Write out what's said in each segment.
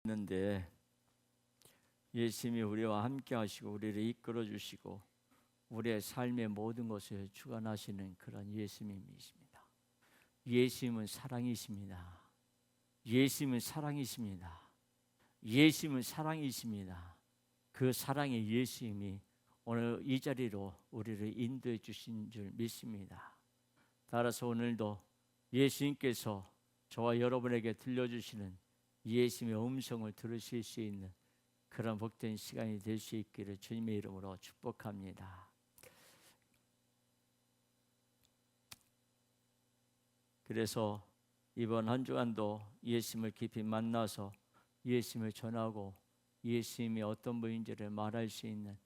있는데 예수님이 우리와 함께 하시고 우리를 이끌어 주시고 우리의 삶의 모든 것을 주관하시는 그런 예수님이십니다. 예수님은 사랑이십니다. 예수님은 사랑이십니다. 예수님은 사랑이십니다. 그 사랑의 예수님이 오늘 이 자리로 우리를 인도해 주신 줄 믿습니다. 따라서 오늘도 예수님께서 저와 여러분에게 들려주시는 예수님의 음성을 들으실 수 있는 그런 복된 시간이 될 수 있기를 주님의 이름으로 축복합니다. 그래서 이번 한 주간도 예수님을 깊이 만나서 예수님을 전하고 예수님이 어떤 분인지를 말할 수 있는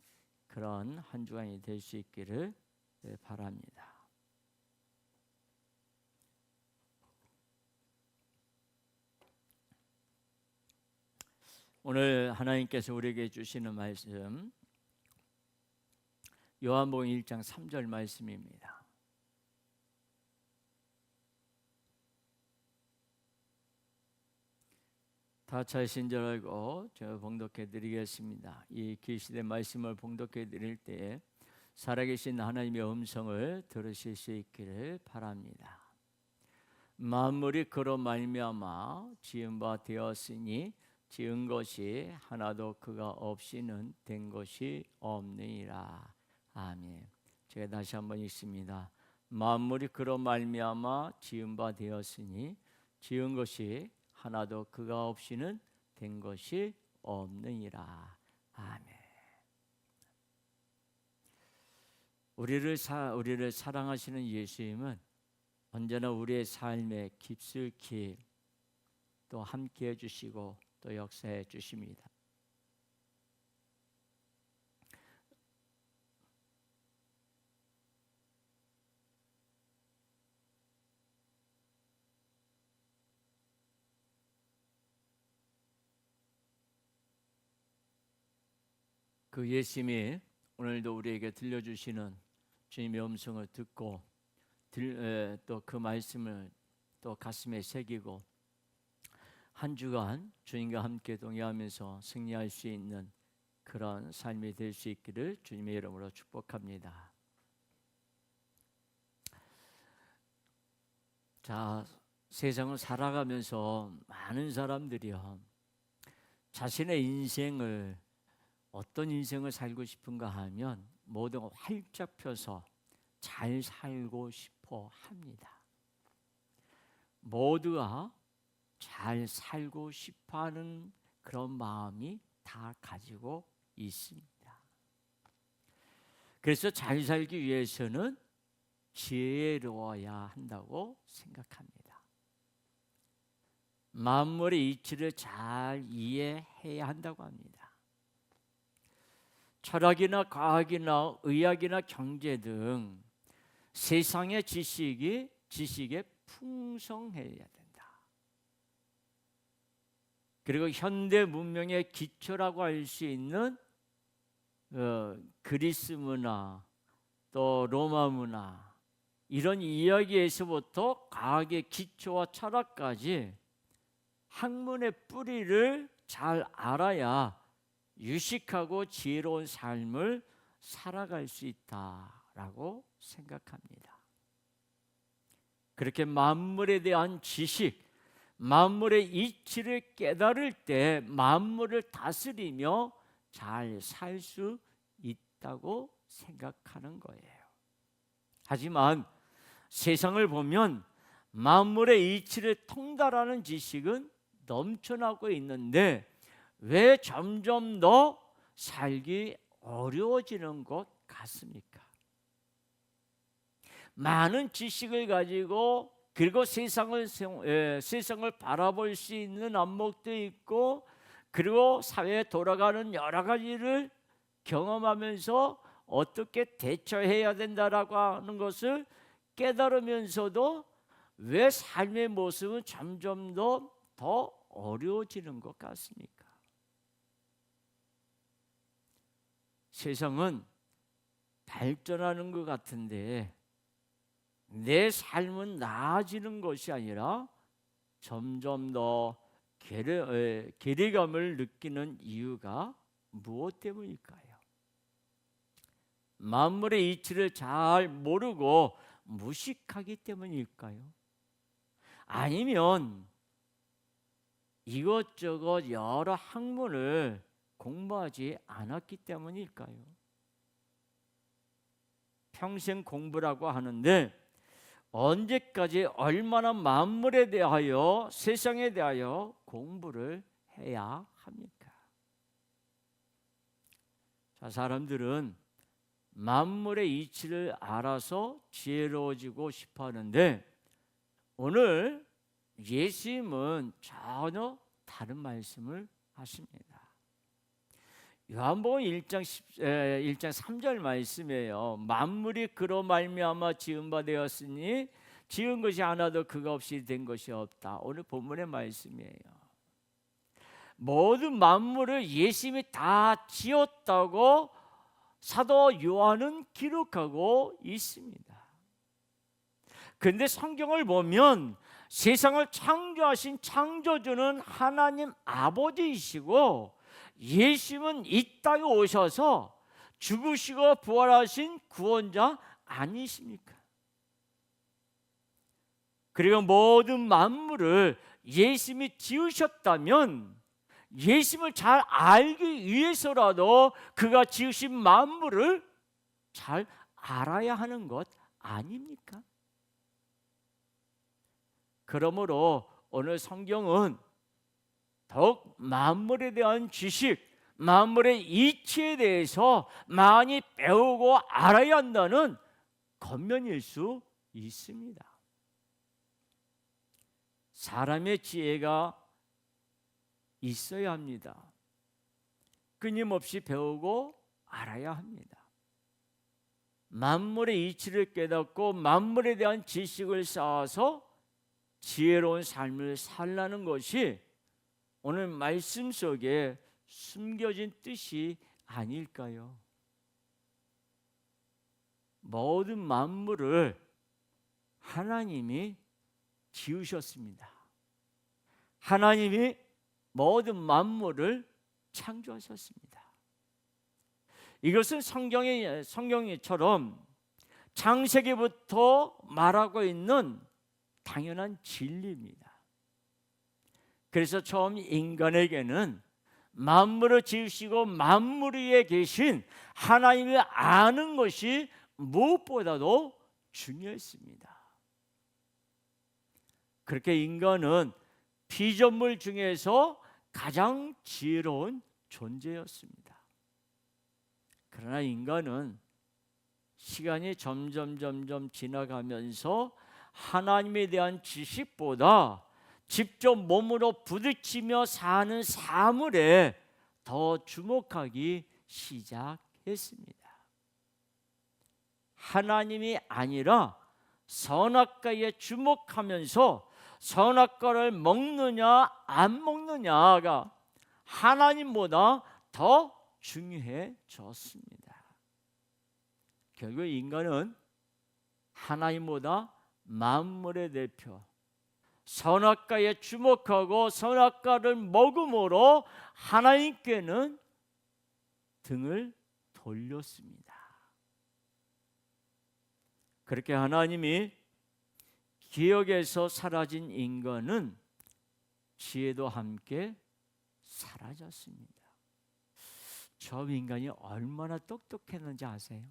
그런 한 주간이 될 수 있기를 바랍니다. 오늘 하나님께서 우리에게 주시는 말씀 요한복음 1장 3절 말씀입니다. 다 찾으신 줄 알고 제가 봉독해 드리겠습니다. 이 계시된 말씀을 봉독해 드릴 때에 살아계신 하나님의 음성을 들으실 수 있기를 바랍니다. 만물이 그로 말미암아 지은 바 되었으니 지은 것이 하나도 그가 없이는 된 것이 없느니라. 아멘. 제가 다시 한번 읽습니다. 만물이 그로 말미암아 지은 바 되었으니 지은 것이 하나도 그가 없이는 된 것이 없느니라. 아멘. 우리를 사랑하시는 예수님은 언제나 우리의 삶에 깊숙이 또 함께해 주시고 또 역사해 주십니다. 그 예수님이 오늘도 우리에게 들려주시는 주님의 음성을 듣고 또 그 말씀을 또 가슴에 새기고 한 주간 주님과 함께 동행하면서 승리할 수 있는 그런 삶이 될 수 있기를 주님의 이름으로 축복합니다. 자, 세상을 살아가면서 많은 사람들이요 자신의 인생을 어떤 인생을 살고 싶은가 하면 모두가 활짝 펴서 잘 살고 싶어 합니다. 모두가 잘 살고 싶어하는 그런 마음이 다 가지고 있습니다. 그래서 잘 살기 위해서는 지혜로워야 한다고 생각합니다. 만물의 이치를 잘 이해해야 한다고 합니다. 철학이나 과학이나 의학이나 경제 등 세상의 지식에 풍성해야 된다. 그리고 현대 문명의 기초라고 할 수 있는 그리스 문화 또 로마 문화 이런 이야기에서부터 과학의 기초와 철학까지 학문의 뿌리를 잘 알아야 유식하고 지혜로운 삶을 살아갈 수 있다라고 생각합니다. 그렇게 만물에 대한 지식, 만물의 이치를 깨달을 때 만물을 다스리며 잘 살 수 있다고 생각하는 거예요. 하지만 세상을 보면 만물의 이치를 통달하는 지식은 넘쳐나고 있는데 왜 점점 더 살기 어려워지는 것 같습니까? 많은 지식을 가지고 그리고 세상을 바라볼 수 있는 안목도 있고 그리고 사회에 돌아가는 여러 가지를 경험하면서 어떻게 대처해야 된다라고 하는 것을 깨달으면서도 왜 삶의 모습은 점점 더 어려워지는 것 같습니까? 세상은 발전하는 것 같은데 내 삶은 나아지는 것이 아니라 점점 더 괴리감을 느끼는 이유가 무엇 때문일까요? 만물의 이치를 잘 모르고 무식하기 때문일까요? 아니면 이것저것 여러 학문을 공부하지 않았기 때문일까요? 평생 공부라고 하는데 언제까지 얼마나 만물에 대하여 세상에 대하여 공부를 해야 합니까? 자, 사람들은 만물의 이치를 알아서 지혜로워지고 싶어 하는데 오늘 예수님은 전혀 다른 말씀을 하십니다. 요한복음 1장 3절 말씀이에요. 만물이 그로 말미암아 지은 바 되었으니 지은 것이 하나도 그가 없이 된 것이 없다. 오늘 본문의 말씀이에요. 모든 만물을 예수님이 다 지었다고 사도 요한은 기록하고 있습니다. 그런데 성경을 보면 세상을 창조하신 창조주는 하나님 아버지이시고 예수님은 이 땅에 오셔서 죽으시고 부활하신 구원자 아니십니까? 그리고 모든 만물을 예수님이 지으셨다면 예수님을 잘 알기 위해서라도 그가 지으신 만물을 잘 알아야 하는 것 아닙니까? 그러므로 오늘 성경은 더욱 만물에 대한 지식, 만물의 이치에 대해서 많이 배우고 알아야 한다는 권면일 수 있습니다. 사람의 지혜가 있어야 합니다. 끊임없이 배우고 알아야 합니다. 만물의 이치를 깨닫고 만물에 대한 지식을 쌓아서 지혜로운 삶을 살라는 것이 오늘 말씀 속에 숨겨진 뜻이 아닐까요? 모든 만물을 하나님이 지으셨습니다. 하나님이 모든 만물을 창조하셨습니다. 이것은 성경처럼 창세기부터 말하고 있는 당연한 진리입니다. 그래서 처음 인간에게는 만물을 지으시고 만물 위에 계신 하나님을 아는 것이 무엇보다도 중요했습니다. 그렇게 인간은 피조물 중에서 가장 지혜로운 존재였습니다. 그러나 인간은 시간이 점점 지나가면서 하나님에 대한 지식보다 직접 몸으로 부딪히며 사는 사물에 더 주목하기 시작했습니다. 하나님이 아니라 선악과에 주목하면서 선악과를 먹느냐 안 먹느냐가 하나님보다 더 중요해졌습니다. 결국 인간은 하나님보다 만물의 대표 선악과에 주목하고 선악과를 먹음으로 하나님께는 등을 돌렸습니다. 그렇게 하나님이 기억에서 사라진 인간은 지혜도 함께 사라졌습니다. 저 인간이 얼마나 똑똑했는지 아세요?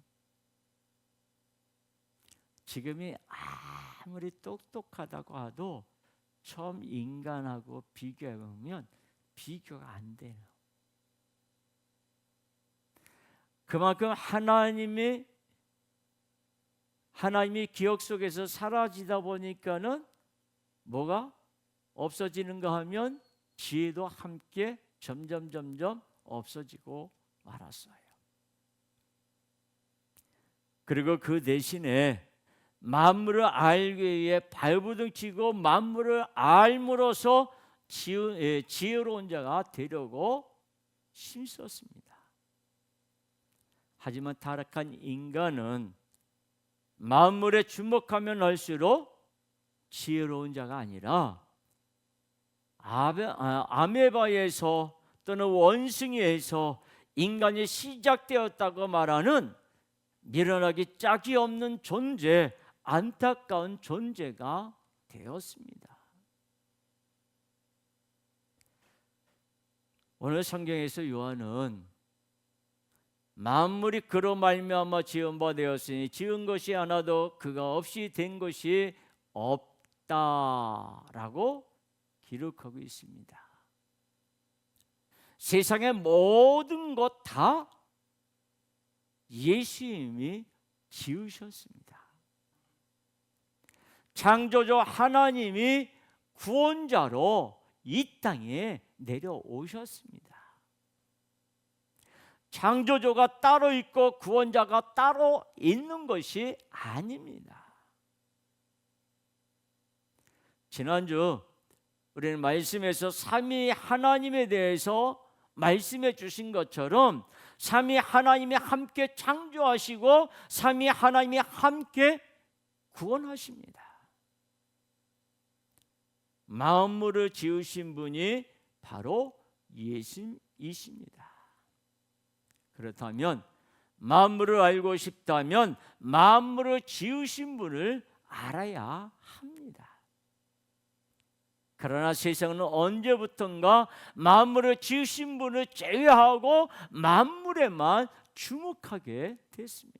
지금이 아무리 똑똑하다고 해도 처음 인간하고 비교해보면 비교가 안 돼요. 그만큼 하나님이 기억 속에서 사라지다 보니까는 뭐가 없어지는가 하면 지혜도 함께 점점 없어지고 말았어요. 그리고 그 대신에 만물을 알기 위해 발부둥 치고 만물을 알므로써 지혜로운 자가 되려고 힘썼습니다. 하지만 타락한 인간은 만물에 주목하면 할수록 지혜로운 자가 아니라 아메바에서 또는 원숭이에서 인간이 시작되었다고 말하는 미련하기 짝이 없는 존재, 안타까운 존재가 되었습니다. 오늘 성경에서 요한은 만물이 그로 말미암아 지은 바 되었으니 지은 것이 하나도 그가 없이 된 것이 없다라고 기록하고 있습니다. 세상의 모든 것 다 예수님이 지으셨습니다. 창조주 하나님이 구원자로 이 땅에 내려오셨습니다. 창조주가 따로 있고 구원자가 따로 있는 것이 아닙니다. 지난주 우리는 말씀에서 삼위 하나님에 대해서 말씀해 주신 것처럼 삼위 하나님이 함께 창조하시고 삼위 하나님이 함께 구원하십니다. 만물을 지으신 분이 바로 예수님이십니다. 그렇다면 만물을 알고 싶다면 만물을 지으신 분을 알아야 합니다. 그러나 세상은 언제부턴가 만물을 지으신 분을 제외하고 만물에만 주목하게 됐습니다.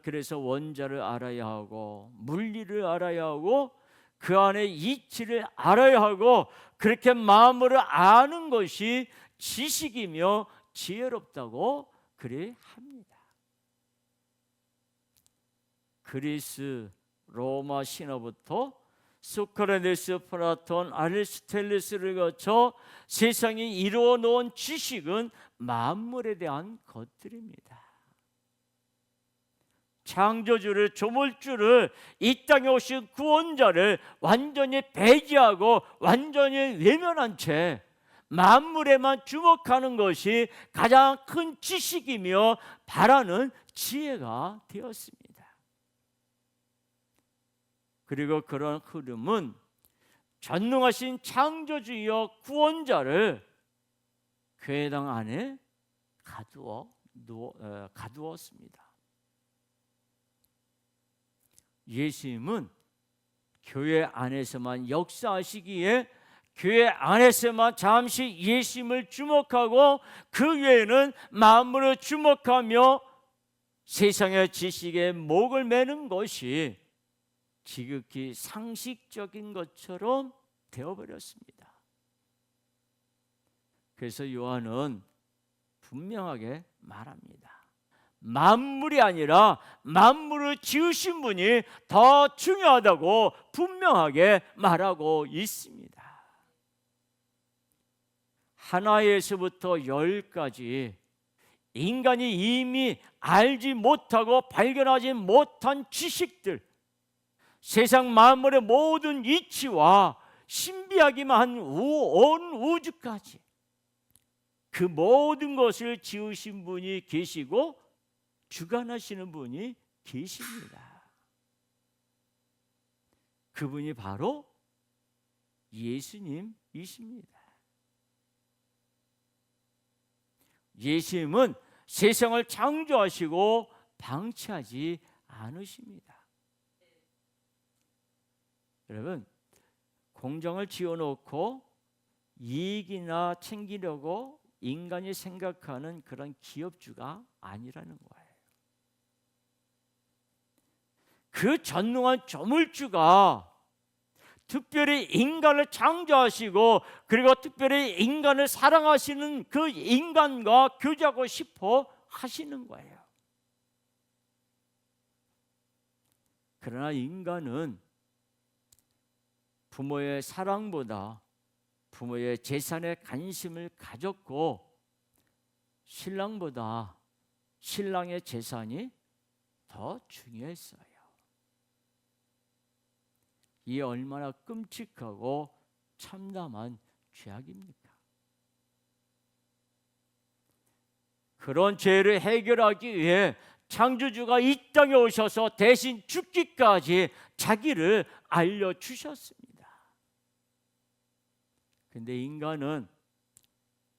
그래서 원자를 알아야 하고 물리를 알아야 하고 그 안에 이치를 알아야 하고 그렇게 만물을 아는 것이 지식이며 지혜롭다고 그래 합니다. 그리스 로마 신화부터 소크라테스, 플라톤, 아리스토텔레스를 거쳐 세상이 이루어 놓은 지식은 만물에 대한 것들입니다. 창조주를, 조물주를, 이 땅에 오신 구원자를 완전히 배제하고 완전히 외면한 채 만물에만 주목하는 것이 가장 큰 지식이며 바라는 지혜가 되었습니다. 그리고 그런 흐름은 전능하신 창조주여 구원자를 교회당 안에 가두었습니다. 예수님은 교회 안에서만 역사하시기에 교회 안에서만 잠시 예수님을 주목하고 그 외에는 만물을 주목하며 세상의 지식에 목을 매는 것이 지극히 상식적인 것처럼 되어버렸습니다. 그래서 요한은 분명하게 말합니다. 만물이 아니라 만물을 지으신 분이 더 중요하다고 분명하게 말하고 있습니다. 하나에서부터 10까지 인간이 이미 알지 못하고 발견하지 못한 지식들, 세상 만물의 모든 이치와 신비하기만 한 온 우주까지 그 모든 것을 지으신 분이 계시고 주관하시는 분이 계십니다. 그분이 바로 예수님이십니다. 예수님은 세상을 창조하시고 방치하지 않으십니다. 여러분, 공장을 지어놓고 이익이나 챙기려고 인간이 생각하는 그런 기업주가 아니라는 거예요. 그 전능한 조물주가 특별히 인간을 창조하시고 그리고 특별히 인간을 사랑하시는 그 인간과 교제하고 싶어 하시는 거예요. 그러나 인간은 부모의 사랑보다 부모의 재산에 관심을 가졌고 신랑보다 신랑의 재산이 더 중요했어요. 이 얼마나 끔찍하고 참담한 죄악입니까? 그런 죄를 해결하기 위해 창조주가 이 땅에 오셔서 대신 죽기까지 자기를 알려주셨습니다. 근데 인간은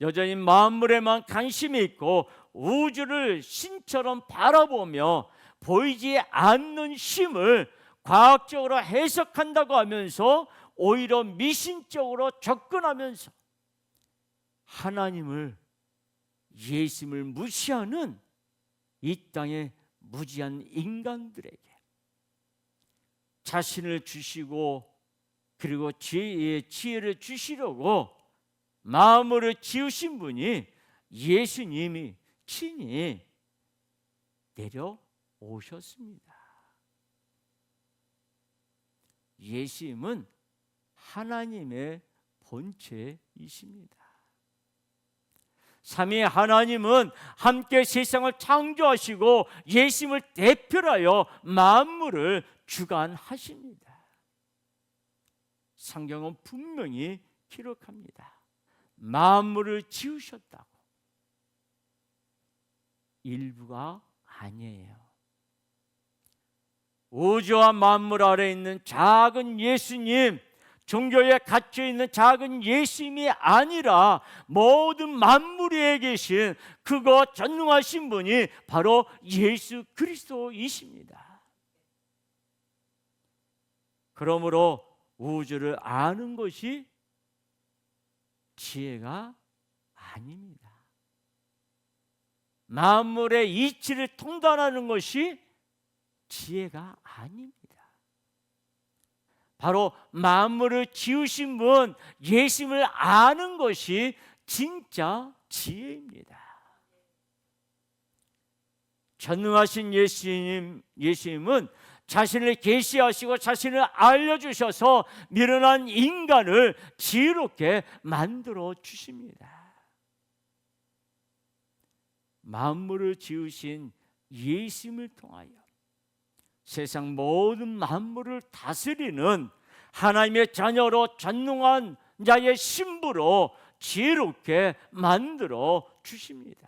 여전히 만물에만 관심이 있고 우주를 신처럼 바라보며 보이지 않는 힘을 과학적으로 해석한다고 하면서 오히려 미신적으로 접근하면서 하나님을, 예수님을 무시하는 이 땅의 무지한 인간들에게 자신을 주시고 그리고 지혜를 주시려고 만물을 지으신 분이 예수님이 친히 내려오셨습니다. 예수님은 하나님의 본체이십니다. 삼위 하나님은 함께 세상을 창조하시고 예수님을 대표하여 만물을 주관하십니다. 성경은 분명히 기록합니다. 만물을 지으셨다고. 일부가 아니에요. 우주와 만물 아래에 있는 작은 예수님, 종교에 갇혀있는 작은 예수님이 아니라 모든 만물 위에 계신 크고 전능하신 분이 바로 예수 그리스도이십니다. 그러므로 우주를 아는 것이 지혜가 아닙니다. 만물의 이치를 통달하는 것이 지혜가 아닙니다. 바로 만물을 지으신 분 예수님을 아는 것이 진짜 지혜입니다. 전능하신 예수님은 자신을 계시하시고 자신을 알려주셔서 미련한 인간을 지혜롭게 만들어 주십니다. 만물을 지으신 예수님을 통하여 세상 모든 만물을 다스리는 하나님의 자녀로 전능한 자의 신부로 지혜롭게 만들어 주십니다.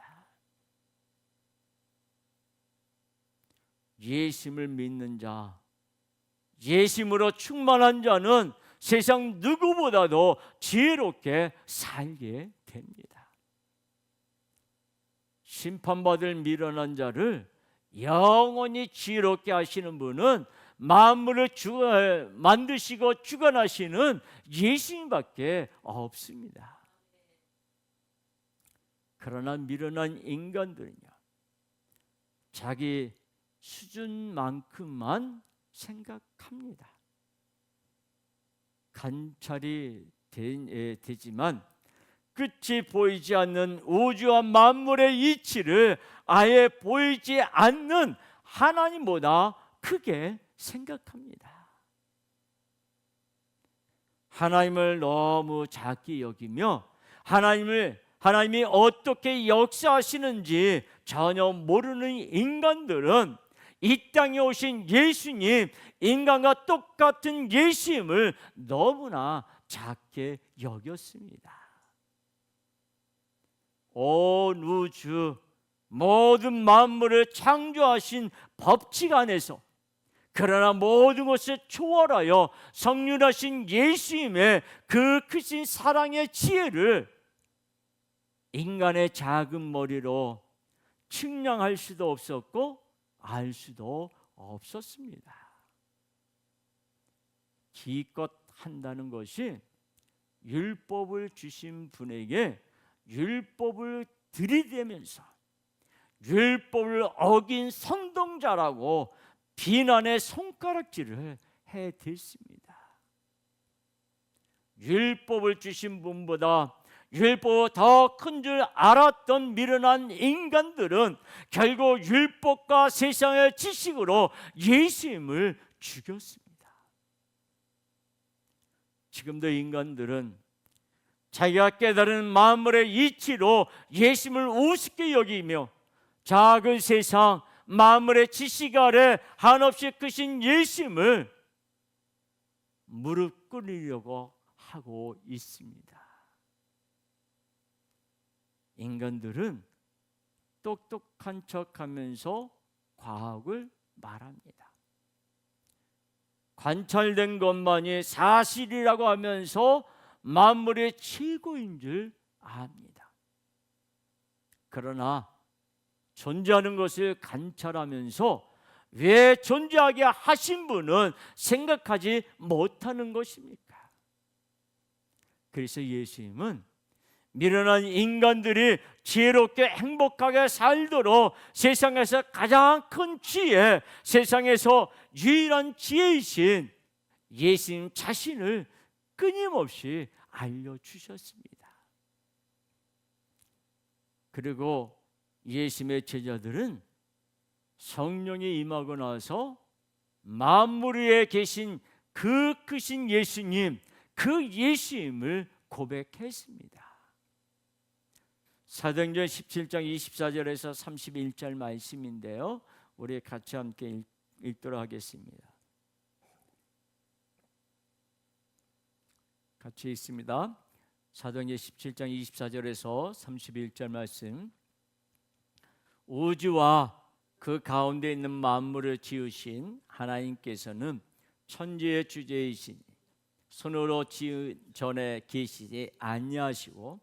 예수님을 믿는 자, 예수님으로 충만한 자는 세상 누구보다도 지혜롭게 살게 됩니다. 심판받을 미련한 자를 영원히 지혜롭게 하시는 분은 만물을 만드시고 주관하시는 예수님밖에 없습니다. 그러나 미련한 인간들은요, 자기 수준만큼만 생각합니다. 관찰이 되지만 끝이 보이지 않는 우주와 만물의 이치를 아예 보이지 않는 하나님보다 크게 생각합니다. 하나님을 너무 작게 여기며 하나님이 어떻게 역사하시는지 전혀 모르는 인간들은 이 땅에 오신 예수님, 인간과 똑같은 예수님을 너무나 작게 여겼습니다. 온 우주 모든 만물을 창조하신 법칙 안에서 그러나 모든 것을 초월하여 성육하신 예수님의 그 크신 사랑의 지혜를 인간의 작은 머리로 측량할 수도 없었고 알 수도 없었습니다. 기껏 한다는 것이 율법을 주신 분에게 율법을 들이대면서 율법을 어긴 선동자라고 비난의 손가락질을 해댔습니다. 율법을 주신 분보다 율법보다 더 큰 줄 알았던 미련한 인간들은 결국 율법과 세상의 지식으로 예수님을 죽였습니다. 지금도 인간들은 자기가 깨달은 만물의 이치로 예수님을 우습게 여기며 작은 세상 만물의 지식 아래 한없이 크신 예수님을 무릎 꿇으려고 하고 있습니다. 인간들은 똑똑한 척하면서 과학을 말합니다. 관찰된 것만이 사실이라고 하면서 만물의 최고인 줄 압니다. 그러나 존재하는 것을 관찰하면서 왜 존재하게 하신 분은 생각하지 못하는 것입니까? 그래서 예수님은 미련한 인간들이 지혜롭게 행복하게 살도록 세상에서 가장 큰 지혜, 세상에서 유일한 지혜이신 예수님 자신을 끊임없이 알려주셨습니다. 그리고 예수님의 제자들은 성령이 임하고 나서 만물 위에 계신 그 크신 예수님, 그 예수님을 고백했습니다. 사도행전 17장 24절에서 31절 말씀인데요, 우리 같이 함께 읽도록 하겠습니다. 같이 읽습니다. 사도행전 17장 24절에서 31절 말씀. 우주와 그 가운데 있는 만물을 지으신 하나님께서는 천지의 주제이시니 손으로 지은 전에 계시지 아니하시고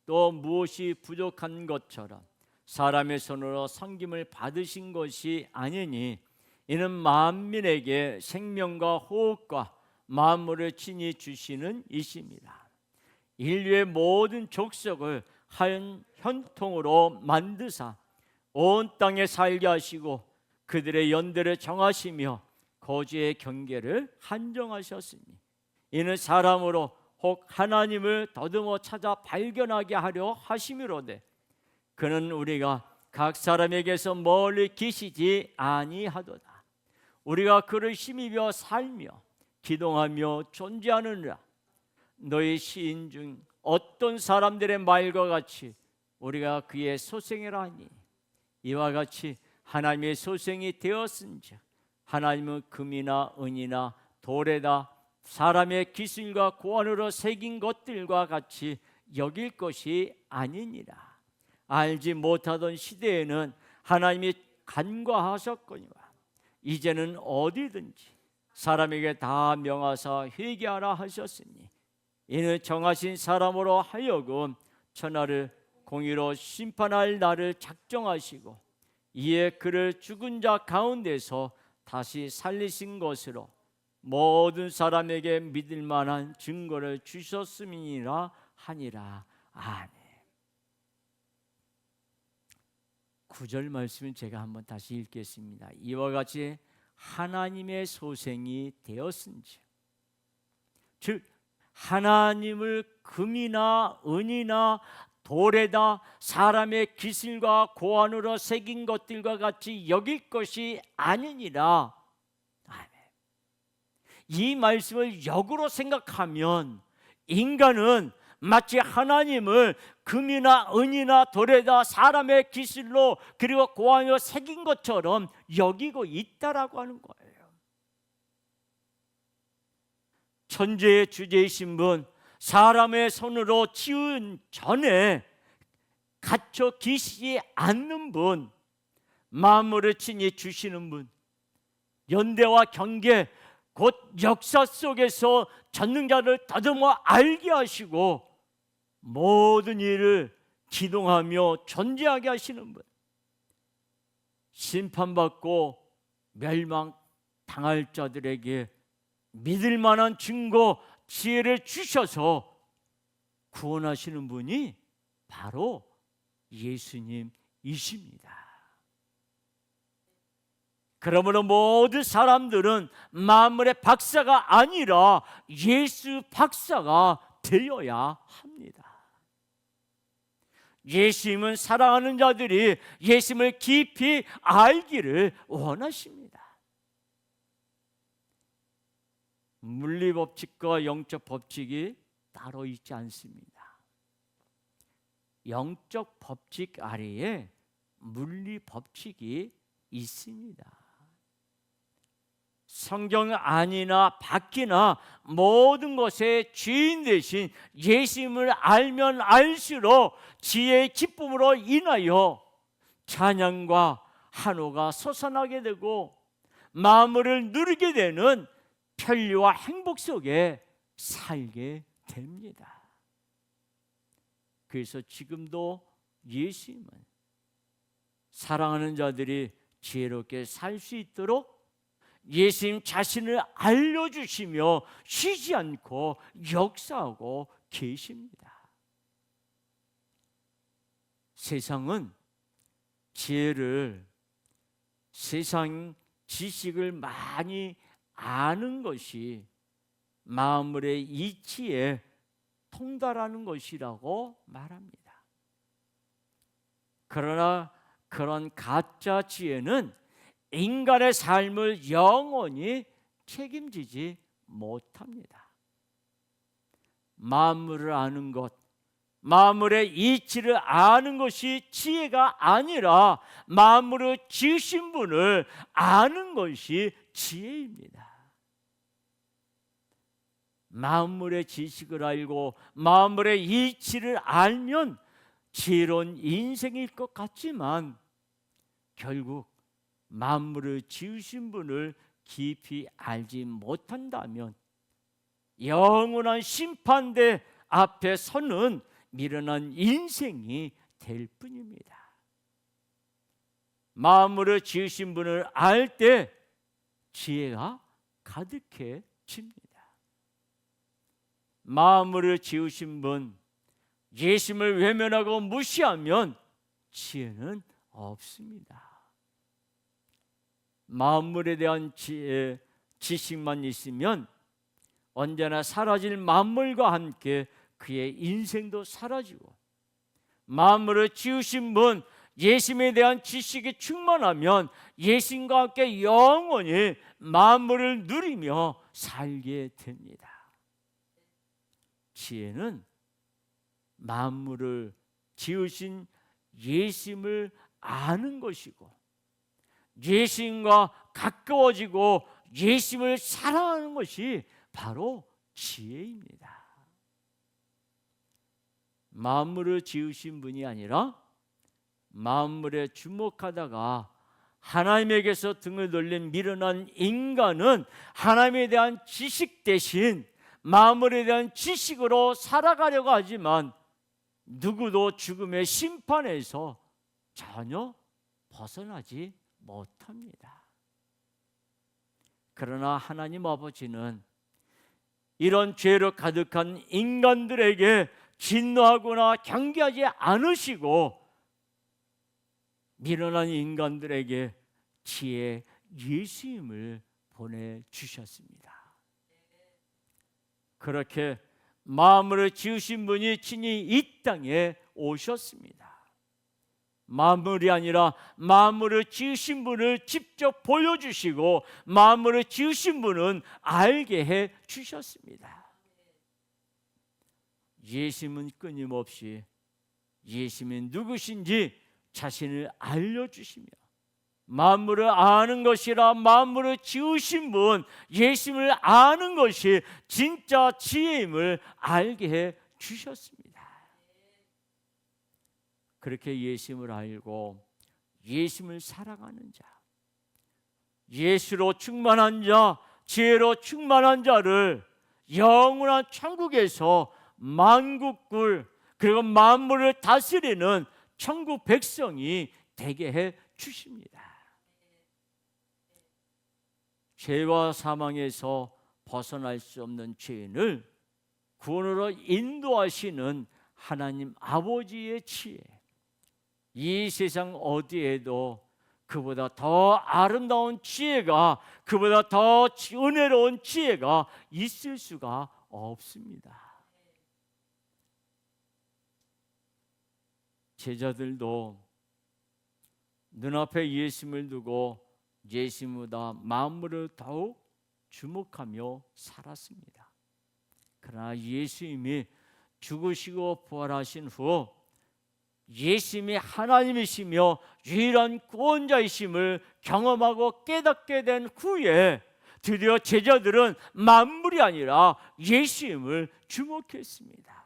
또 무엇이 부족한 것처럼 사람의 손으로 섬김을 받으신 것이 아니니 이는 만민에게 생명과 호흡과 만물을 친히 주시는 이십니다. 인류의 모든 족속을 한 혈통으로 만드사 온 땅에 살게 하시고 그들의 연대를 정하시며 거주의 경계를 한정하셨으니 이는 사람으로 혹 하나님을 더듬어 찾아 발견하게 하려 하심이로되 그는 우리가 각 사람에게서 멀리 계시지 아니하도다. 우리가 그를 힘입어 살며 기동하며 존재하느니라. 너희 시인 중 어떤 사람들의 말과 같이 우리가 그의 소생이라 하니 이와 같이 하나님의 소생이 되었은즉 하나님은 금이나 은이나 돌에다 사람의 기술과 고안으로 새긴 것들과 같이 여길 것이 아니니라. 알지 못하던 시대에는 하나님이 간과하셨거니와 이제는 어디든지 사람에게 다 명하사 회개하라 하셨으니 이는 정하신 사람으로 하여금 천하를 공의로 심판할 날을 작정하시고 이에 그를 죽은 자 가운데서 다시 살리신 것으로 모든 사람에게 믿을 만한 증거를 주셨음이니라 하니라. 아멘. 9절 말씀은 제가 한번 다시 읽겠습니다. 이와 같이 하나님의 소생이 되었은지, 즉 하나님을 금이나 은이나 돌에다 사람의 기술과 고안으로 새긴 것들과 같이 여길 것이 아니니라. 아멘. 이 말씀을 역으로 생각하면 인간은 마치 하나님을 금이나 은이나 돌에다 사람의 기술로 그리고 고안으로 새긴 것처럼 여기고 있다라고 하는 거예요. 천지의 주제이신 분, 사람의 손으로 지은 전에 갇혀 계시지 않는 분, 만물을 친히 주시는 분, 연대와 경계 곧 역사 속에서 전능자를 더듬어 알게 하시고 모든 일을 기동하며 존재하게 하시는 분, 심판받고 멸망당할 자들에게 믿을 만한 증거, 지혜를 주셔서 구원하시는 분이 바로 예수님이십니다. 그러므로 모든 사람들은 만물의 박사가 아니라 예수 박사가 되어야 합니다. 예수님은 사랑하는 자들이 예수님을 깊이 알기를 원하십니다. 물리 법칙과 영적 법칙이 따로 있지 않습니다. 영적 법칙 아래에 물리 법칙이 있습니다. 성경 안이나 밖이나 모든 것의 주인 되신 예수님을 알면 알수록 지혜의 기쁨으로 인하여 찬양과 한호가 솟아나게 되고 만물을 누리게 되는 편리와 행복 속에 살게 됩니다. 그래서 지금도 예수님은 사랑하는 자들이 지혜롭게 살 수 있도록 예수님 자신을 알려주시며 쉬지 않고 역사하고 계십니다. 세상은 세상 지식을 많이 아는 것이 만물의 이치에 통달하는 것이라고 말합니다. 그러나 그런 가짜 지혜는 인간의 삶을 영원히 책임지지 못합니다. 만물을 아는 것, 만물의 이치를 아는 것이 지혜가 아니라 만물을 지으신 분을 아는 것이 지혜입니다. 만물의 지식을 알고 만물의 이치를 알면 지혜로운 인생일 것 같지만 결국 만물을 지으신 분을 깊이 알지 못한다면 영원한 심판대 앞에 서는 미련한 인생이 될 뿐입니다. 만물을 지으신 분을 알 때 지혜가 가득해집니다. 만물을 지으신 분 예수님을 외면하고 무시하면 지혜는 없습니다. 만물에 대한 지식만 있으면 언제나 사라질 만물과 함께 그의 인생도 사라지고, 만물을 지으신 분 예수님에 대한 지식이 충만하면 예수님과 함께 영원히 만물을 누리며 살게 됩니다. 지혜는 만물을 지으신 예수님을 아는 것이고 예수님과 가까워지고 예수님을 사랑하는 것이 바로 지혜입니다. 만물을 지으신 분이 아니라 만물에 주목하다가 하나님에게서 등을 돌린 미련한 인간은 하나님에 대한 지식 대신 만물에 대한 지식으로 살아가려고 하지만 누구도 죽음의 심판에서 전혀 벗어나지 못합니다. 그러나 하나님 아버지는 이런 죄로 가득한 인간들에게 진노하거나 경계하지 않으시고 미련한 인간들에게 지혜 예수님을 보내주셨습니다. 그렇게 만물을 지으신 분이 친히 이 땅에 오셨습니다. 만물이 아니라 만물을 지으신 분을 직접 보여주시고 만물을 지으신 분은 알게 해 주셨습니다. 예수님은 끊임없이 예수님이 누구신지 자신을 알려주시며 만물을 아는 것이라 만물을 지으신 분 예수님을 아는 것이 진짜 지혜임을 알게 해 주셨습니다. 그렇게 예수님을 알고 예수님을 사랑하는 자, 예수로 충만한 자, 지혜로 충만한 자를 영원한 천국에서 만국굴 그리고 만물을 다스리는 천국 백성이 되게 해 주십니다. 죄와 사망에서 벗어날 수 없는 죄인을 구원으로 인도하시는 하나님 아버지의 지혜, 이 세상 어디에도 그보다 더 아름다운 지혜가, 그보다 더 은혜로운 지혜가 있을 수가 없습니다. 제자들도 눈앞에 예수님을 두고 예수님보다 만물을 더욱 주목하며 살았습니다. 그러나 예수님이 죽으시고 부활하신 후 예수님이 하나님이시며 유일한 구원자이심을 경험하고 깨닫게 된 후에 드디어 제자들은 만물이 아니라 예수님을 주목했습니다.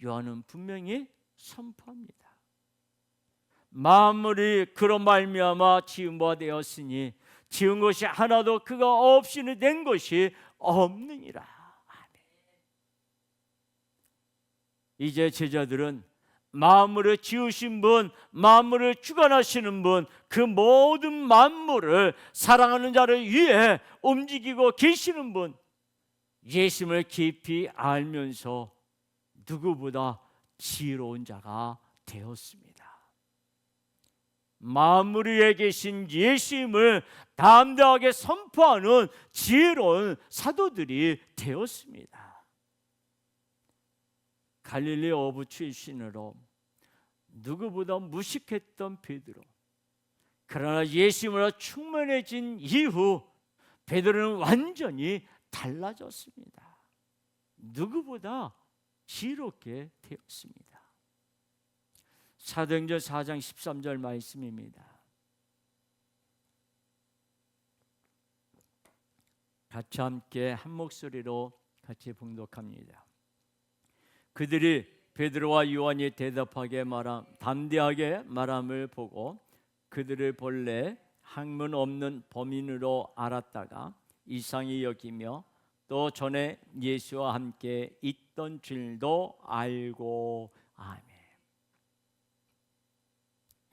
요한은 분명히 선포합니다. 만물이 그로 말미암아 지은 바 되었으니 지은 것이 하나도 그가 없이는 된 것이 없느니라. 아멘. 이제 제자들은 만물을 지으신 분, 만물을 주관하시는 분, 그 모든 만물을 사랑하는 자를 위해 움직이고 계시는 분, 예수님을 깊이 알면서 누구보다 지혜로운 자가 되었습니다. 만물 위에 계신 예수님을 담대하게 선포하는 지혜로운 사도들이 되었습니다. 갈릴리 어부 출신으로 누구보다 무식했던 베드로, 그러나 예수님으로 충만해진 이후 베드로는 완전히 달라졌습니다. 누구보다 지혜롭게 되었습니다. 사도행전 4장 13절 말씀입니다. 같이 함께 한 목소리로 같이 봉독합니다. 그들이 베드로와 요한이 담대하게 말함을 보고 그들을 본래 학문 없는 범인으로 알았다가 이상히 여기며 또 전에 예수와 함께 있던 줄도 알고. 아멘.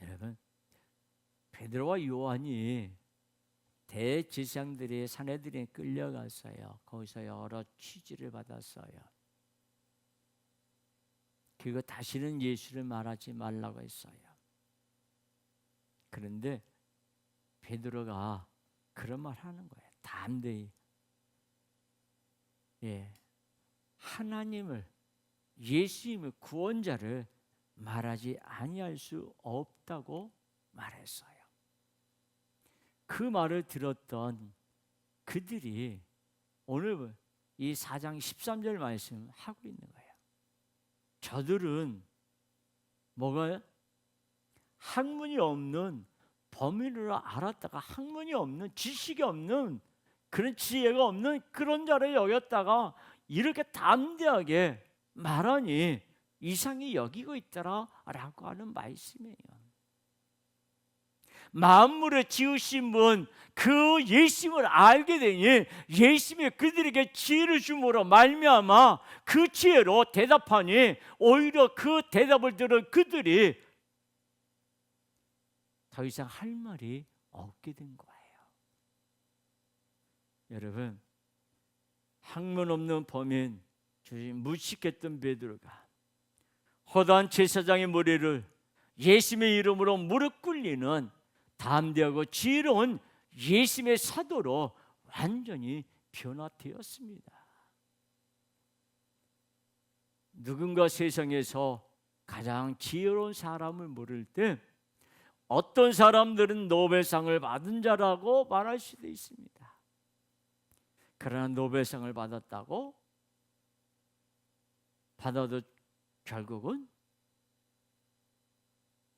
여러분, 베드로와 요한이 대제사장들이 사내들이 끌려갔어요. 거기서 여러 취지를 받았어요. 그리고 다시는 예수를 말하지 말라고 했어요. 그런데 베드로가 그런 말 하는 거예요. 담대히. 하나님을, 예수님의 구원자를 말하지 아니할 수 없다고 말했어요. 그 말을 들었던 그들이 오늘 이 4장 13절 말씀 하고 있는 거예요. 저들은 뭐가요? 학문이 없는 범인으로 알았다가 학문이 없는, 지식이 없는, 그런 지혜가 없는 그런 자를 여겼다가 이렇게 담대하게 말하니 이상히 여기고 있더라라고 하는 말씀이에요. 만물을 지으신 분, 그 예수님을 알게 되니 예수님이 그들에게 지혜를 주므로 말미암아 그 지혜로 대답하니 오히려 그 대답을 들은 그들이 더 이상 할 말이 없게 된 거예요. 여러분, 학문 없는 범인, 무식했던 베드로가 허다한 제사장의 머리를 예수님의 이름으로 무릎 꿇리는 담대하고 지혜로운 예수님의 사도로 완전히 변화되었습니다. 누군가 세상에서 가장 지혜로운 사람을 물을 때 어떤 사람들은 노벨상을 받은 자라고 말할 수도 있습니다. 그러나 노벨상을 받아도 결국은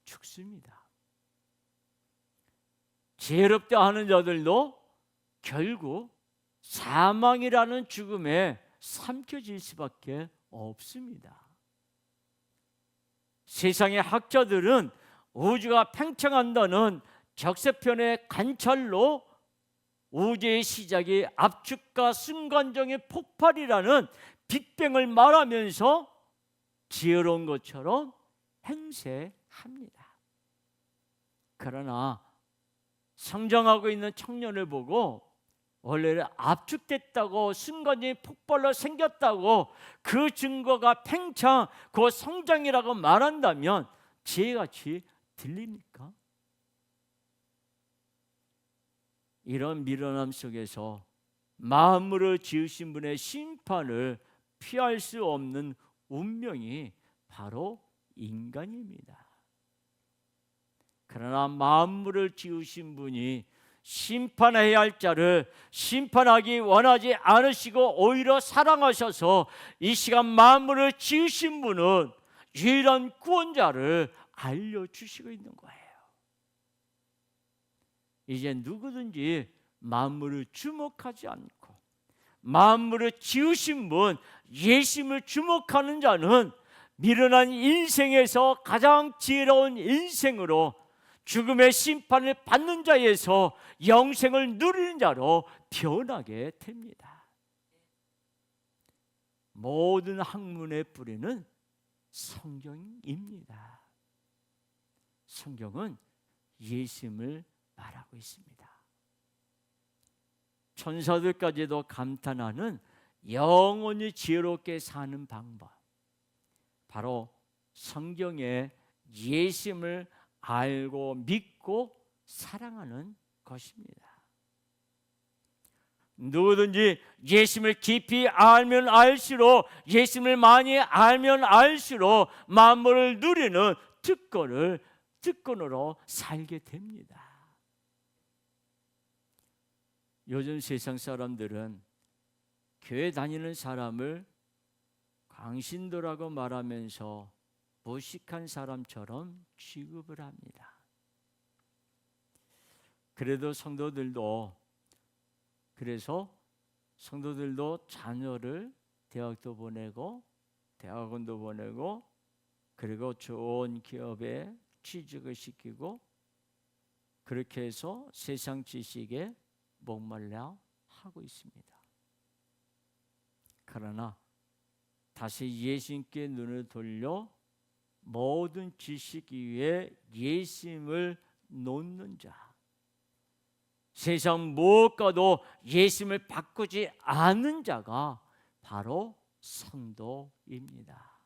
죽습니다. 지혜롭다 하는 자들도 결국 사망이라는 죽음에 삼켜질 수밖에 없습니다. 세상의 학자들은 우주가 팽창한다는 적세편의 관찰로 우주의 시작이 압축과 순간적인 폭발이라는 빅뱅을 말하면서 지혜로운 것처럼 행세합니다. 그러나 성장하고 있는 청년을 보고 원래는 압축됐다고, 순간적인 폭발로 생겼다고, 그 증거가 팽창, 그 성장이라고 말한다면 지혜같이 들립니까? 이런 미련함 속에서 만물을 지으신 분의 심판을 피할 수 없는 운명이 바로 인간입니다. 그러나 만물을 지으신 분이 심판해야 할 자를 심판하기 원하지 않으시고 오히려 사랑하셔서 이 시간 만물을 지으신 분은 유일한 구원자를 알려주시고 있는 거예요. 이제 누구든지 만물을 주목하지 않고 만물을 지으신 분 예수님을 주목하는 자는 미련한 인생에서 가장 지혜로운 인생으로 죽음의 심판을 받는 자에서 영생을 누리는 자로 변하게 됩니다. 모든 학문의 뿌리는 성경입니다. 성경은 예수님을 말하고 있습니다. 천사들까지도 감탄하는 영원히 지혜롭게 사는 방법, 바로 성경에 예수님을 알고 믿고 사랑하는 것입니다. 누구든지 예수님을 깊이 알면 알수록, 예수님을 많이 알면 알수록 만물을 누리는 특권으로 살게 됩니다. 요즘 세상 사람들은 교회 다니는 사람을 광신도라고 말하면서 무식한 사람처럼 취급을 합니다. 그래서 성도들도 자녀를 대학도 보내고 대학원도 보내고 그리고 좋은 기업에 취직을 시키고 그렇게 해서 세상 지식에 목말라 하고 있습니다. 그러나 다시 예수님께 눈을 돌려 모든 지식 위에 예수님을 놓는 자, 세상 무엇과도 예수님을 바꾸지 않는 자가 바로 성도입니다.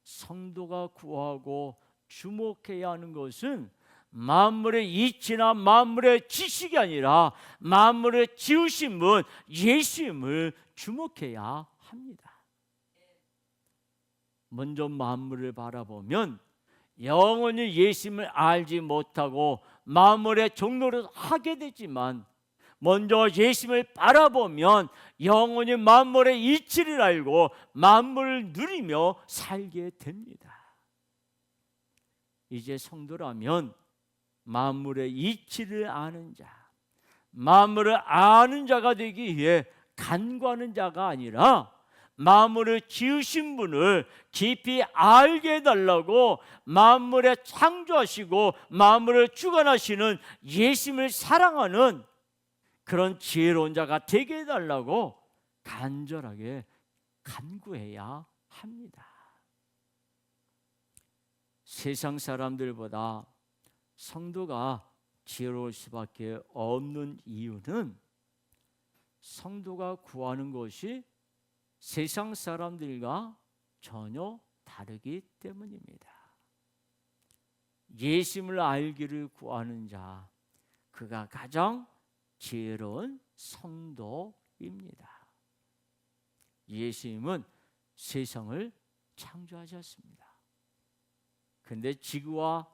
성도가 구하고 주목해야 하는 것은 만물의 이치나 만물의 지식이 아니라 만물을 지으신 분 예수님을 주목해야 합니다. 먼저 만물을 바라보면 영원히 예수님을 알지 못하고 만물의 종로를 하게 되지만, 먼저 예수님을 바라보면 영원히 만물의 이치를 알고 만물을 누리며 살게 됩니다. 이제 성도라면 만물의 이치를 아는 자, 만물을 아는 자가 되기 위해 간구하는 자가 아니라 만물을 지으신 분을 깊이 알게 해달라고, 만물에 창조하시고 만물을 주관하시는 예수님을 사랑하는 그런 지혜로운 자가 되게 해달라고 간절하게 간구해야 합니다. 세상 사람들보다 성도가 지혜로울 수밖에 없는 이유는 성도가 구하는 것이 세상 사람들과 전혀 다르기 때문입니다. 예수님을 알기를 구하는 자, 그가 가장 지혜로운 성도입니다. 예수님은 세상을 창조하셨습니다. 그런데 지구와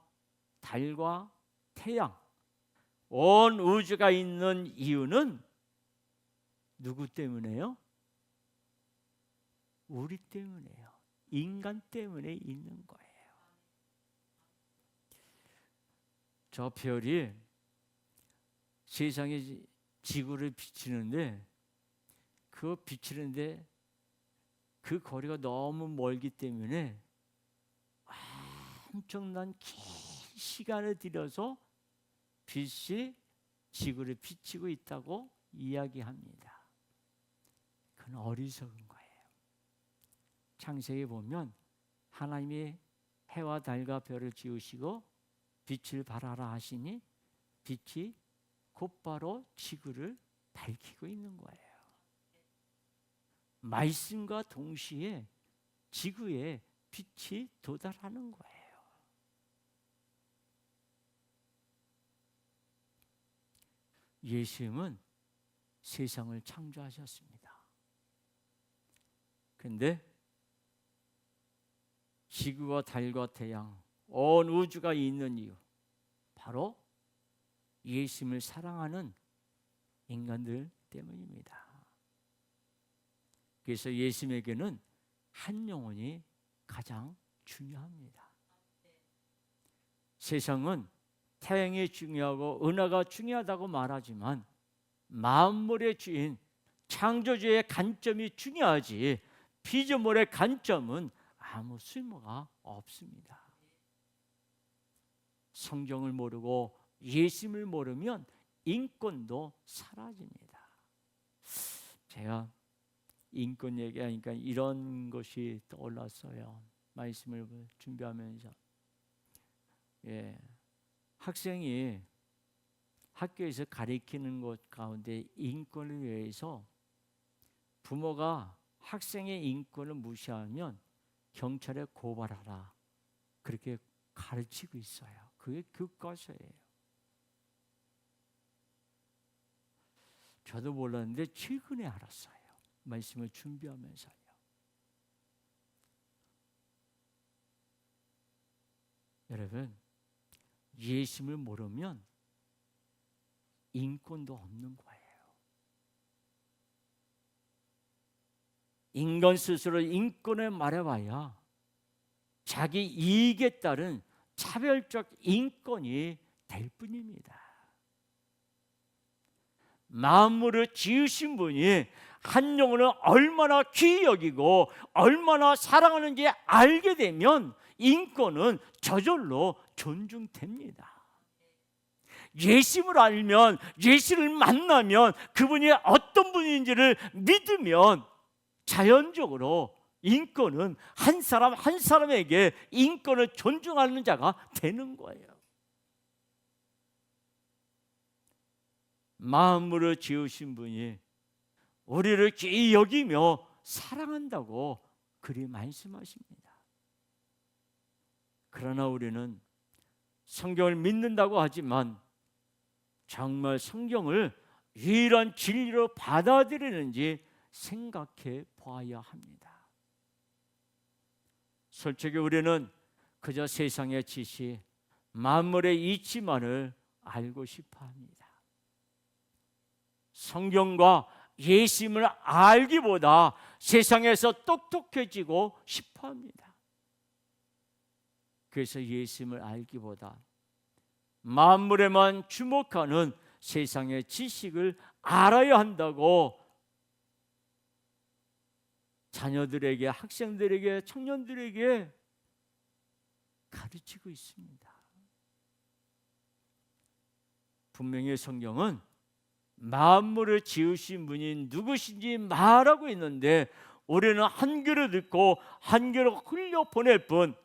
달과 태양, 온 우주가 있는 이유는 누구 때문에요? 우리 때문에요. 인간 때문에 있는 거예요. 저 별이 세상에 지구를 비치는데 그 거리가 너무 멀기 때문에 엄청난 긴 시간을 들여서 빛이 지구를 비치고 있다고 이야기합니다. 그건 어리석은 거예요. 창세기에 보면 하나님이 해와 달과 별을 지으시고 빛을 발하라 하시니 빛이 곧바로 지구를 밝히고 있는 거예요. 말씀과 동시에 지구에 빛이 도달하는 거예요. 예수님은 세상을 창조하셨습니다. 그런데 지구와 달과 태양, 온 우주가 있는 이유, 바로 예수님을 사랑하는 인간들 때문입니다. 그래서 예수님에게는 한 영혼이 가장 중요합니다. 세상은 태양이 중요하고 은하가 중요하다고 말하지만 만물의 주인 창조주의 관점이 중요하지, 피조물의 관점은 아무 쓸모가 없습니다. 성경을 모르고 예수님을 모르면 인권도 사라집니다. 제가 인권 얘기하니까 이런 것이 떠올랐어요. 말씀을 준비하면서 학생이 학교에서 가르치는 것 가운데 인권에 대해서 부모가 학생의 인권을 무시하면 경찰에 고발하라, 그렇게 가르치고 있어요. 그게 교과서예요. 저도 몰랐는데 최근에 알았어요. 말씀을 준비하면서요. 여러분, 예수님을 모르면 인권도 없는 거예요. 인간 스스로 인권을 말해봐야 자기 이익에 따른 차별적 인권이 될 뿐입니다. 만물을 지으신 분이 한 영혼을 얼마나 귀히 여기고 얼마나 사랑하는지 알게 되면 인권은 저절로 존중됩니다. 예수를 알면, 예수를 만나면, 그분이 어떤 분인지를 믿으면 자연적으로 인권은 한 사람 한 사람에게 인권을 존중하는 자가 되는 거예요. 만물을 지으신 분이 우리를 귀히 여기며 사랑한다고 그리 말씀하십니다. 그러나 우리는 성경을 믿는다고 하지만 정말 성경을 유일한 진리로 받아들이는지 생각해 보아야 합니다. 솔직히 우리는 그저 세상의 지식, 만물의 이치만을 알고 싶어 합니다. 성경과 예수님을 알기보다 세상에서 똑똑해지고 싶어 합니다. 그래서 예수님을 알기보다 만물에만 주목하는 세상의 지식을 알아야 한다고 자녀들에게, 학생들에게, 청년들에게 가르치고 있습니다. 분명히 성경은 만물을 지으신 분이 누구신지 말하고 있는데 우리는 한 귀로 듣고 한 귀로 흘려 보낼 뿐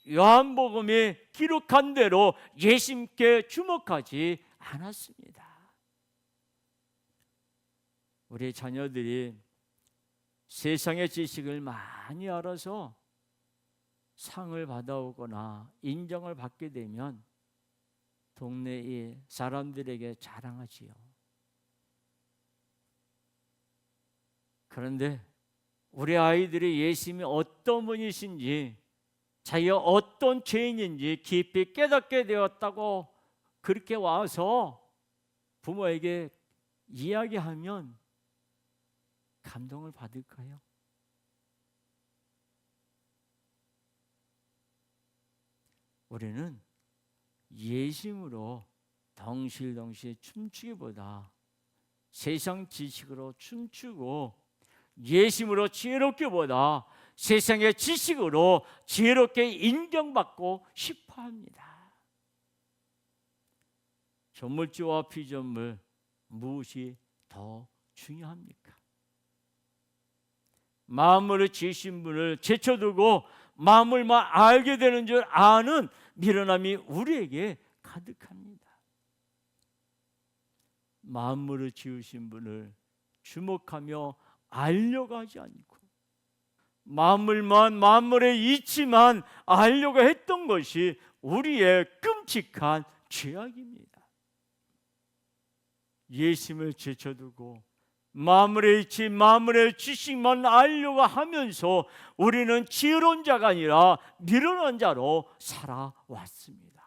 요한복음이 기록한 대로 예수님께 주목하지 않았습니다. 우리 자녀들이 세상의 지식을 많이 알아서 상을 받아오거나 인정을 받게 되면 동네의 사람들에게 자랑하지요. 그런데 우리 아이들이 예수님이 어떤 분이신지, 자기가 어떤 죄인인지 깊이 깨닫게 되었다고 그렇게 와서 부모에게 이야기하면 감동을 받을까요? 우리는 예심으로 덩실덩실 춤추기보다 세상 지식으로 춤추고 예심으로 지혜롭기보다 세상의 지식으로 지혜롭게 인정받고 싶어합니다. 전물주와 피전물 무엇이 더 중요합니까? 만물을 지으신 분을 제쳐두고 만물만 알게 되는 줄 아는 미련함이 우리에게 가득합니다. 만물을 지으신 분을 주목하며 알려고 하지 않고 만물의 이치만 알려고 했던 것이 우리의 끔찍한 죄악입니다. 예심을 제쳐두고 만물의 이치, 만물의 지식만 알려고 하면서 우리는 지혜로운 자가 아니라 미련한 자로 살아왔습니다.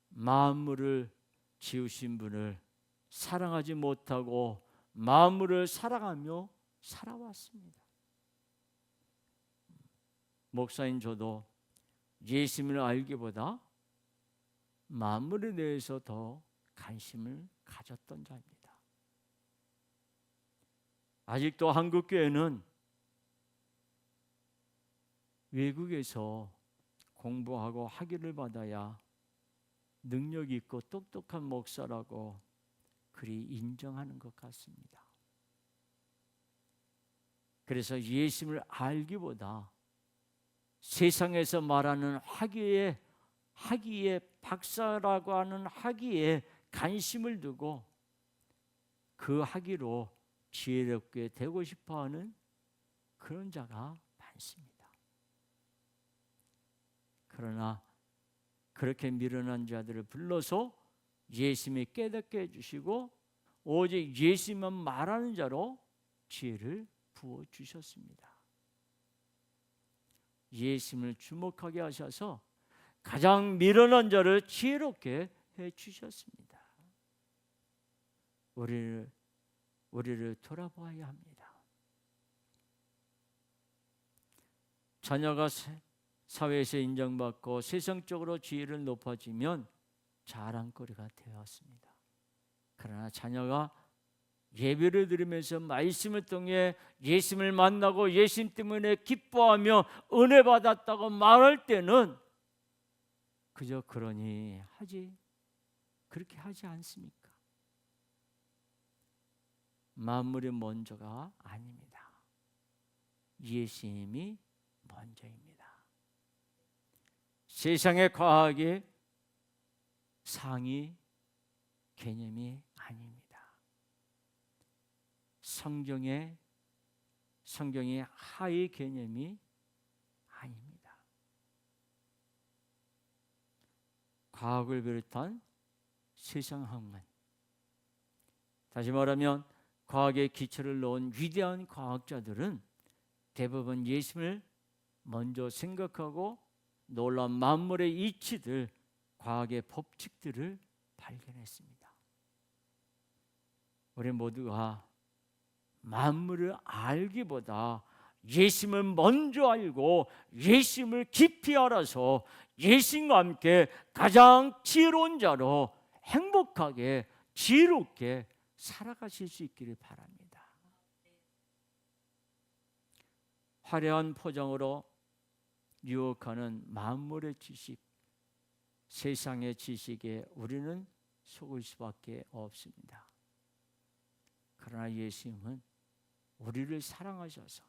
만물을 지으신 분을 사랑하지 못하고 만물을 사랑하며 살아왔습니다. 목사인 저도 예수님을 알기보다 만물에 대해서 더 관심을 가졌던 자입니다. 아직도 한국교회는 외국에서 공부하고 학위를 받아야 능력 있고 똑똑한 목사라고 그리 인정하는 것 같습니다. 그래서 예수님을 알기보다 세상에서 말하는 학위에 박사라고 하는 학위에 관심을 두고 그 학위로 지혜롭게 되고 싶어하는 그런 자가 많습니다. 그러나 그렇게 미련한 자들을 불러서 예수님이 깨닫게 해주시고 오직 예수님만 말하는 자로 지혜를 부어주셨습니다. 예수님을 주목하게 하셔서 가장 미련한 자를 지혜롭게 해주셨습니다. 우리를 돌아보아야 합니다. 자녀가 사회에서 인정받고 세상적으로 지위를 높아지면 자랑거리가 되었습니다. 그러나 자녀가 예배를 드리면서 말씀을 통해 예수님을 만나고 예수님 때문에 기뻐하며 은혜 받았다고 말할 때는 그저 그러니 하지, 그렇게 하지 않습니까? 만물이 먼저가 아닙니다. 예수님이 먼저입니다. 세상의 과학의 상위 개념이 아닙니다. 성경의 하위 개념이 아닙니다. 과학을 비롯한 세상 학문, 다시 말하면 과학의 기초를 놓은 위대한 과학자들은 대부분 예수님을 먼저 생각하고 놀라운 만물의 이치들, 과학의 법칙들을 발견했습니다. 우리 모두가 만물을 알기보다 예수님을 먼저 알고 예수님을 깊이 알아서 예수님과 함께 가장 지혜로운 자로 행복하게 지혜롭게 살아가실 수 있기를 바랍니다. 화려한 포장으로 유혹하는 만물의 지식, 세상의 지식에 우리는 속을 수밖에 없습니다. 그러나 예수님은 우리를 사랑하셔서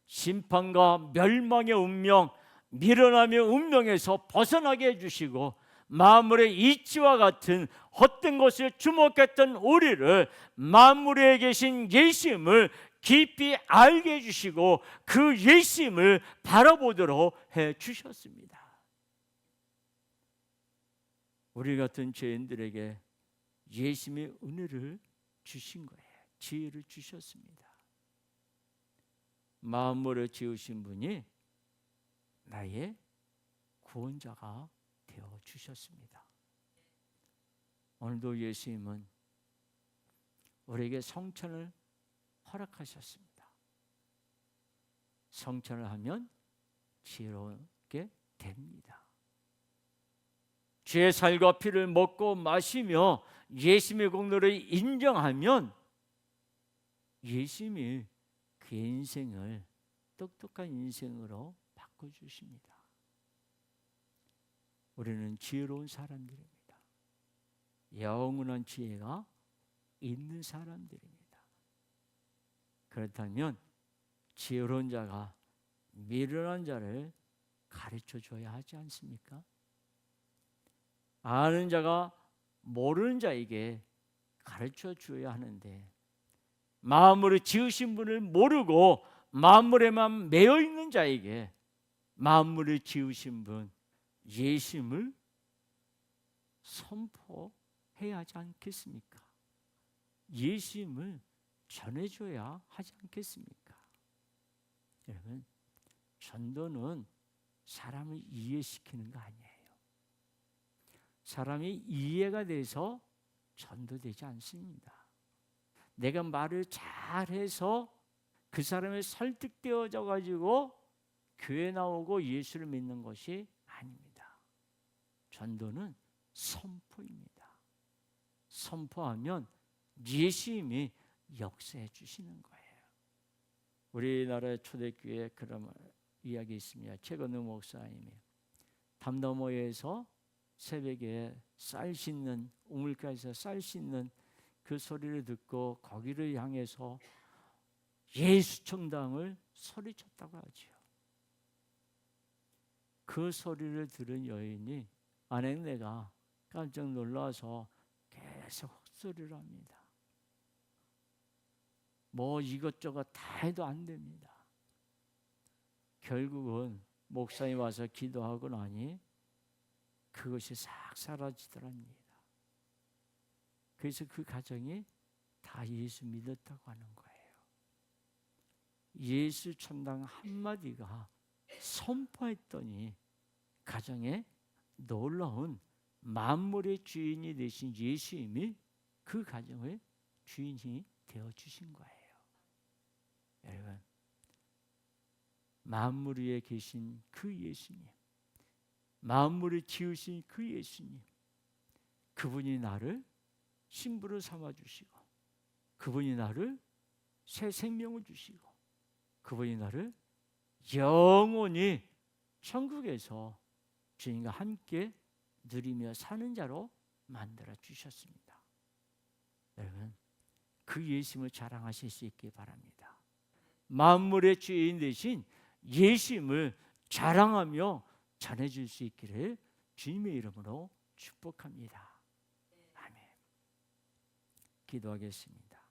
심판과 멸망의 운명, 미련함의 운명에서 벗어나게 해주시고 만물의 이치와 같은 헛된 것을 주목했던 우리를 만물 위에 계신 예수님을 깊이 알게 해주시고 그 예수님을 바라보도록 해주셨습니다. 우리 같은 죄인들에게 예수님의 은혜를 주신 거예요. 지혜를 주셨습니다. 만물을 지으신 분이 나의 구원자가 되어 주셨습니다. 오늘도 예수님은 우리에게 성천을 허락하셨습니다. 성천을 하면 지혜롭게 됩니다. 죄의 살과 피를 먹고 마시며 예수님의 공로를 인정하면 예수님이 그 인생을 똑똑한 인생으로 바꿔주십니다. 우리는 지혜로운 사람들입니다. 영원한 지혜가 있는 사람들입니다. 그렇다면 지혜로운 자가 미련한 자를 가르쳐 줘야 하지 않습니까? 아는 자가 모르는 자에게 가르쳐 줘야 하는데 만물을 지으신 분을 모르고 만물에만 매여 있는 자에게 만물을 지으신 분 예수님을 선포해야 하지 않겠습니까? 예수님을 전해줘야 하지 않겠습니까? 여러분, 전도는 사람을 이해시키는 거 아니에요. 사람이 이해가 돼서 전도되지 않습니다. 내가 말을 잘해서 그 사람이 설득되어져 가지고 교회 나오고 예수를 믿는 것이 아닙니다. 전도는 선포입니다. 선포하면 예수님이 역사해 주시는 거예요. 우리나라의 초대교회 그러면 이야기 있습니다. 최건우 목사님이 담너머에서 새벽에 쌀 씻는, 우물가에서 쌀 씻는 그 소리를 듣고 거기를 향해서 예수청당을 소리쳤다고 하죠. 그 소리를 들은 여인이 아내가 깜짝 놀라서 계속 헛소리를 합니다. 뭐 이것저것 다 해도 안 됩니다. 결국은 목사님 와서 기도하고 나니 그것이 싹 사라지더랍니다. 그래서 그 가정이 다 예수 믿었다고 하는 거예요. 예수 천당 한마디가 선포했더니 가정에 놀라운 만물의 주인이 되신 예수님이 그 가정의 주인이 되어주신 거예요. 여러분, 만물 위에 계신 그 예수님, 만물을 지으신 그 예수님, 그분이 나를 신부로 삼아주시고, 그분이 나를 새 생명을 주시고, 그분이 나를 영원히 천국에서 주님과 함께 누리며 사는 자로 만들어 주셨습니다. 여러분, 그 예수님을 자랑하실 수 있기 바랍니다. 만물의 주인 되신 예수님을 자랑하며 전해줄 수 있기를 주님의 이름으로 축복합니다. 아멘. 기도하겠습니다.